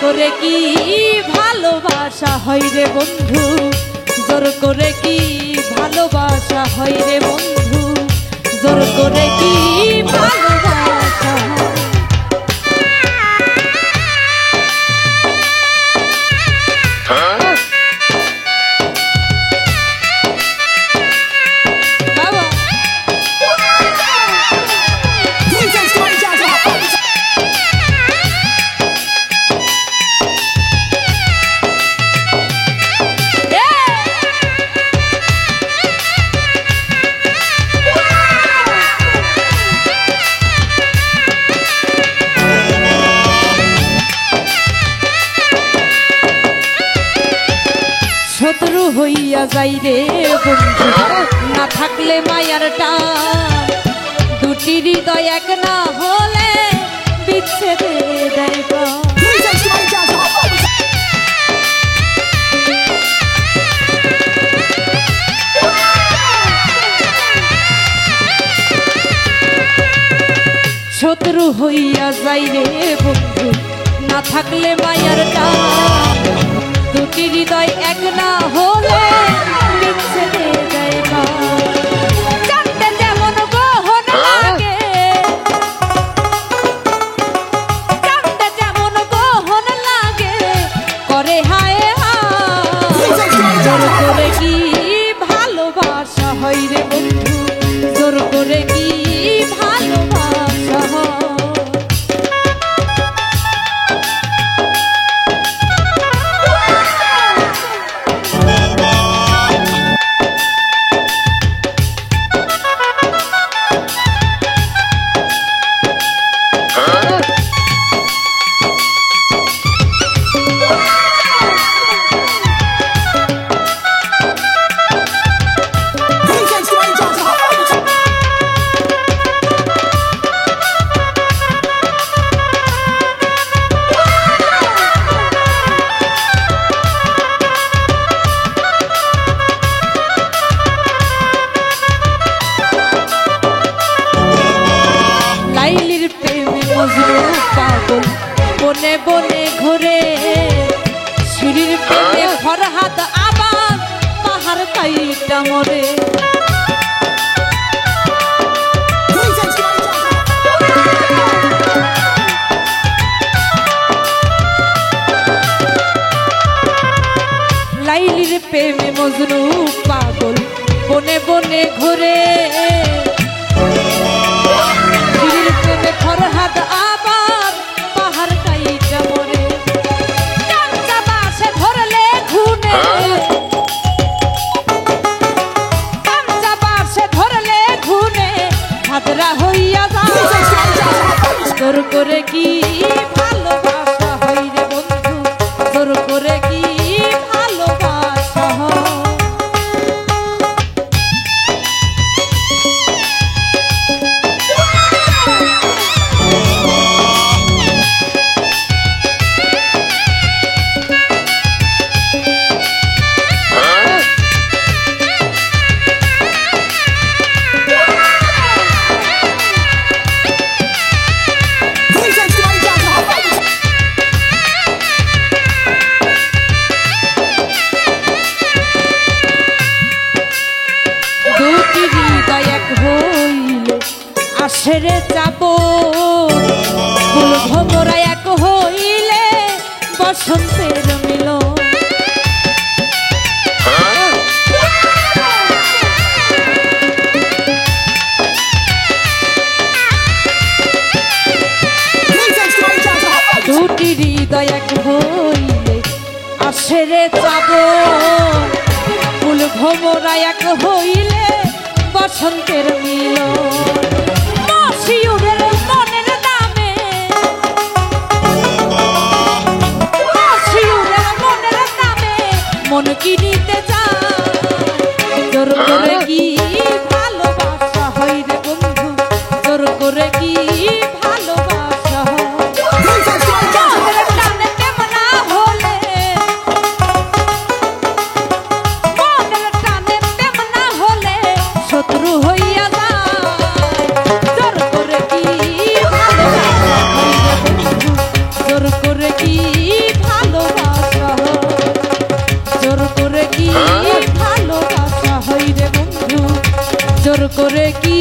করে কি ভালোবাসা হয় রে বন্ধু, জোর করে কি ভালোবাসা হয় রে বন্ধু, জোর করে কি ভালোবাসা হয়। শত্রু হইয়া যাই রে বন্ধু, না থাকলে মায়ার টান, দুটি হৃদয় এক না হলে বিচ্ছেদে দেয় প্রাণ। শত্রু হইয়া যাই রে বন্ধু, না থাকলে মায়ার টান, দুটি হৃদয় এক না হলে বিচ্ছেদে দেয় প্রাণ। জানতে যেমন গহন লাগে, জানতে যেমন গহন লাগে, করে হায় হায়, জোর করে কি ভালোবাসা হয় রে বন্ধু, জোর করে কি ভালোবাসা হয়। পাগল বনে বনে ঘুরে, সিঁড়ির প্রেমে ফরহাদ আবার পাহাড় কাইটা মরে। লাইলির প্রেমে মজনু পাগল বনে বনে ঘুরে, সিঁড়ির প্রেমে ফরহাদ আবার পাহাড় কাইটা মরে। কাঁচা বাসে ধরলে ঘুনে, কাঁচা বাসে ধরলে ঘুনে, হাজরা হইয়া যায়, জোর করে কি ভালোবাসা হয় রে বন্ধু, জোর করে কি ভালোবাসা হয়। ছেড়ে যাব ফুল ভোমরা এক হইলে বসন্তের মিল। দুটি হৃদয় এক হইলে ছেড়ে যাব ফুল মোরা এক হইলে বসন্তের মিলন মশিউরের মনের দামে মশিউরের মনের দামে মন কিনিতে যায় জোর করে কি ভালোবাসা হয় রে বন্ধু জোর করে কি ভালোবাসা হয় মনের টানে প্রেম না হলে মনের টানে প্রেম না হলে শত্রু হইয়া যায় জোর করে কি ভালোবাসা হয় রে বন্ধু জোর করে কি ভালোবাসা হয় জোর করে কি ভালোবাসা হয় রে বন্ধু জোর করে কি